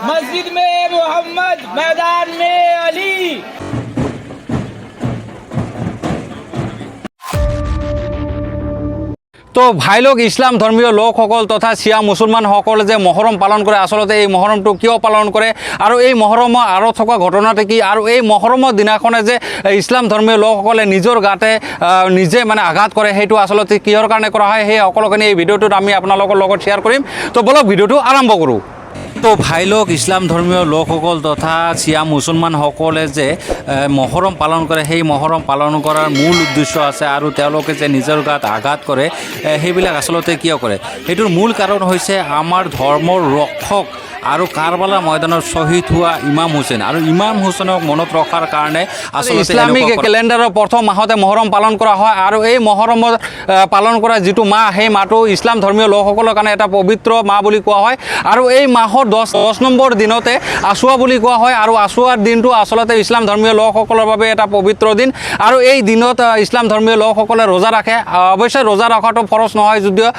मस्जिद में मोहम्मद, मैदान में अली। তো ভাই লোক ইছলাম ধৰ্মীয় লোকসকল তথা শিয়া মুছলমানসকলে যে মহৰম পালন কৰে, আচলতে এই মহৰমটো কিয় পালন কৰে আৰু এই মহৰমৰ আঁৰত থকা ঘটনাটো কি, আৰু এই মহৰমৰ দিনাখনে যে ইছলাম ধৰ্মীয় লোকসকলে নিজৰ গাতে নিজে মানে আঘাত কৰে, সেইটো আচলতে কিহৰ কাৰণে কৰা হয়, সেই সকলোখিনি এই ভিডিঅ'টোত আমি আপোনালোকৰ লগত শ্বেয়াৰ কৰিম। তো বলক ভিডিঅ'টো আৰম্ভ কৰোঁ। তো ভাই লোক ইছলাম ধৰ্মীয় লোকসকল তথা শিয়া মুছলমানসকলে যে মহৰম পালন কৰে, সেই মহৰম পালন কৰাৰ মূল উদ্দেশ্য আছে, আৰু তেওঁলোকে যে নিজৰ গাত আঘাত কৰে সেইবিলাক আচলতে কিয় কৰে, সেইটোৰ মূল কাৰণ হৈছে আমাৰ ধৰ্মৰ ৰক্ষক আৰু কাৰবালা ময়দানত শ্বহীদ হোৱা ইমাম হুছেইন, আৰু ইমাম হুছেইনক মনত ৰখাৰ কাৰণে আচলতে ইছলামিক কেলেণ্ডাৰৰ প্ৰথম মাহতে মহৰম পালন কৰা হয়। আৰু এই মহৰমৰ পালন কৰা যিটো মাহ, সেই মাহটো ইছলাম ধৰ্মীয় লোকসকলৰ কাৰণে এটা পবিত্ৰ মাহ বুলি কোৱা হয়। আৰু এই মাহৰ 10 নম্বৰ দিনতে আশুৱা বুলি কোৱা হয়, আৰু আশুৱাৰ দিনটো আচলতে ইছলাম ধৰ্মীয় লোকসকলৰ বাবে এটা পবিত্ৰ দিন। আৰু এই দিনত ইছলাম ধৰ্মীয় লোকসকলে ৰোজা ৰাখে। অৱশ্যে ৰোজা ৰখাটো ফৰজ নহয়, যদিও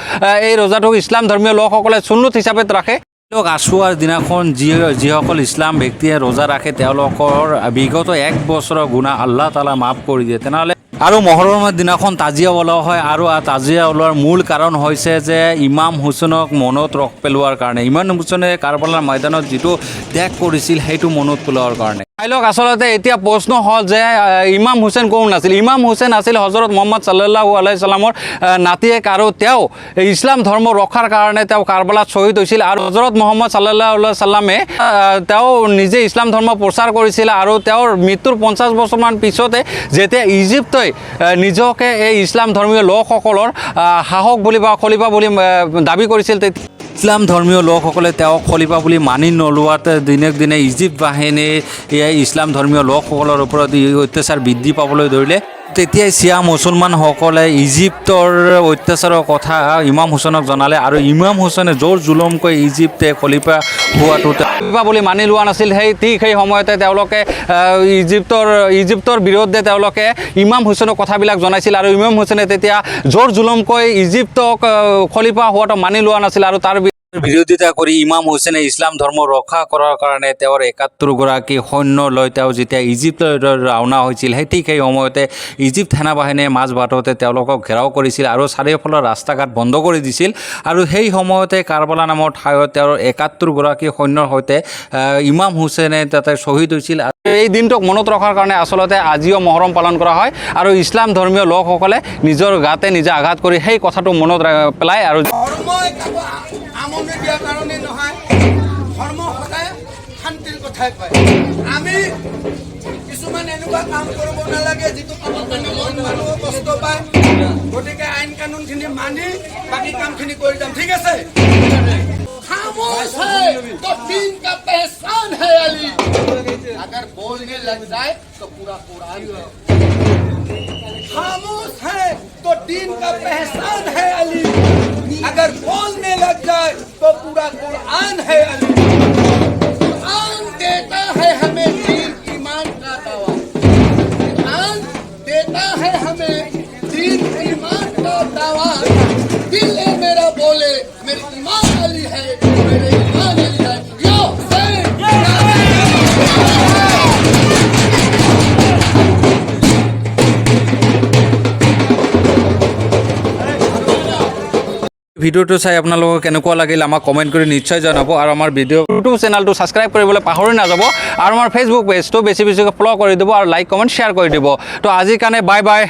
এই ৰোজাটো ইছলাম ধৰ্মীয় লোকসকলে সুন্নত হিচাপে ৰাখে। আশুৱাৰ দিনাখন যিসকল ইছলাম ব্যক্তিয়ে ৰোজা ৰাখে, তেওঁলোকৰ বিগত 1 বছৰৰ গুনাহ আল্লাহ তাআলা মাফ কৰি দিয়ে। তেনেহ'লে আৰু মহৰমৰ দিনাখন তাজিয়া ওলোৱা হয়, আৰু তাজিয়া ওলোৱাৰ মূল কাৰণ হৈছে যে ইমাম হুছেইনক মনত ৰখ পেলোৱাৰ কাৰণে। ইমাম হুছেইনে কাৰবালাৰ ময়দানত যিটো ত্যাগ কৰিছিল, সেইটো মনত পেলোৱাৰ কাৰণে। লওক আচলতে এতিয়া প্ৰশ্ন হ'ল যে ইমাম হুছেইন কোন আছিল? ইমাম হুছেইন আছিল হজৰত মুহাম্মদ সাল্লাল্লাহু আলাইহি সাল্লামৰ নাতিয়েক, আৰু তেওঁ ইছলাম ধৰ্ম ৰক্ষাৰ কাৰণে তেওঁ কাৰবালাত শ্বহীদ হৈছিল। আৰু হজৰত মুহাম্মদ সাল্লাল্লাহু আলাইহি সাল্লামে তেওঁ নিজে ইছলাম ধৰ্ম প্ৰচাৰ কৰিছিল, আৰু তেওঁৰ মৃত্যুৰ 50 বছৰমান পিছতে যেতিয়া ইজিপ্তই নিজকে এই ইছলাম ধৰ্মীয় লোকসকলৰ শাসক বুলি বা খলিফা বুলি দাবী কৰিছিল, ইছলাম ধৰ্মীয় লোকসকলে তেওঁক খলিফা বুলি মানি নোলোৱাতে দিনক দিনে ইজিপ্ত বাহিনীয়ে ইছলাম ধৰ্মীয় লোকসকলৰ ওপৰত অত্যাচাৰ বৃদ্ধি পাবলৈ ধৰিলে। তেতিয়াই শিয়া মুছলমানসকলে ইজিপ্তৰ অত্যাচাৰৰ কথা ইমাম হুছেইনক জনালে, আৰু ইমাম হুছেইনে জোৰ জুলুমকৈ ইজিপ্তে খলিফা হোৱাটো খলিফা বুলি মানি লোৱা নাছিল। সেই সময়তে তেওঁলোকে ইজিপ্তৰ বিৰুদ্ধে তেওঁলোকে ইমাম হুছেইনক কথাবিলাক জনাইছিল, আৰু ইমাম হুছেইনে তেতিয়া জোৰ জুলুমকৈ ইজিপ্তক খলিফা হোৱাটো মানি লোৱা নাছিল, আৰু তাৰ বিৰোধিতা কৰি ইমাম হুছেইনে ইছলাম ধৰ্ম ৰক্ষা কৰাৰ কাৰণে তেওঁৰ 71গৰাকী সৈন্য লৈ তেওঁ যেতিয়া ইজিপ্তলৈ ৰাওনা হৈছিল, ঠিক সেই সময়তে ইজিপ্ত সেনাবাহিনীয়ে মাজ বাটতে তেওঁলোকক ঘেৰাও কৰিছিল আৰু চাৰিওফালৰ ৰাস্তা ঘাট বন্ধ কৰি দিছিল। আৰু সেই সময়তে কাৰবালা নামৰ ঠাইত তেওঁৰ 71গৰাকী সৈন্যৰ সৈতে ইমাম হুছেইনে তাতে শ্বহীদ হৈছিল। এই দিনটোক মনত ৰখাৰ কাৰণে আচলতে আজিও মহৰম পালন কৰা হয়, আৰু ইছলাম ধৰ্মীয় লোকসকলে নিজৰ গাতে নিজে আঘাত কৰি সেই কথাটো মনত পেলায়। আৰু আমনি দিয়াৰ কাৰণে নহয়, ধৰ্ম সদায় শান্তিৰ কথাই কয়। আমি কিছুমান এনেকুৱা কাম কৰিব নালাগে যিটো কামৰ কাৰণে মানুহ কষ্ট পায়। গতিকে আইন কানুনখিনি মানি বাকী কামখিনি কৰি যাম, ঠিক আছে? খামোশ है तो दीन का पहचान है अली, अगर बोलने लग जाए तो पूरा कुरान है। खामोश है तो दीन का पहचान है अली, अगर बोलने लग जाए तो पूरा कुरान है अली। कुरान देता है हमें दीन ईमान का दावा, कुरान देता है हमें दीन ईमान का दावा। दिल है मेरा बोले मेरे ईमान अली है, मेरे ईमान अली है। यो ভিডিঅ'টো চাই আপোনালোকক কেনেকুৱা লাগিল আমাক কমেণ্ট কৰি নিশ্চয় জনাব, আৰু আমাৰ ইউটিউব চেনেলটো ছাবস্ক্ৰাইব কৰিবলৈ পাহৰি নাযাব, আৰু আমাৰ ফেচবুক পেজটো বেছিকৈ ফ'ল' কৰি দিব, আৰু লাইক কমেণ্ট শ্বেয়াৰ কৰি দিব। তো আজিৰ কাৰণে বাই বাই।